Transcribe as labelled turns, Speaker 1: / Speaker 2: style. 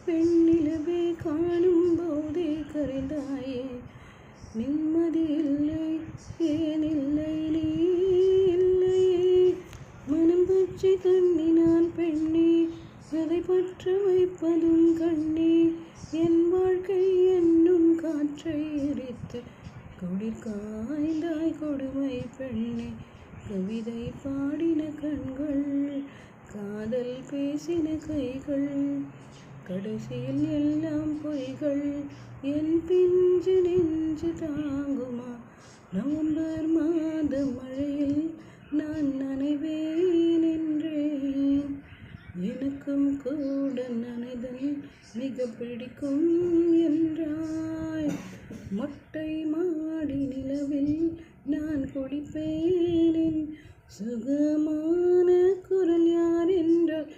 Speaker 1: பெண்ணிலவே காணும் போதே கரைந்தாயே. நிம்மதி இல்லை, ஏன் இல்லை நீ இல்லையே. மனம் பற்றி கண்ணினான் பெண்ணே, அதை பற்ற வைப்பதும் கண்ணே. என் வாழ்க்கை என்னும் காற்றை எரித்து குளிர் காய்ந்தாய் கொடுமை பெண்ணே. கவிதை பாடின கண்கள், காதல் பேசின கைகள், கடைசியில் எல்லாம் பொய்கள். என் பிஞ்சு நெஞ்சு தாங்குமா? நவம்பர் மாத மழையில் நான் நனைவேன் என்றேன். எனக்கும் கூட நனைதல் மிக பிடிக்கும் என்றாய். மொட்டை மாடி நிலவில் நான் குளிப்பேன். சுகமான குரல் யார் என்றால்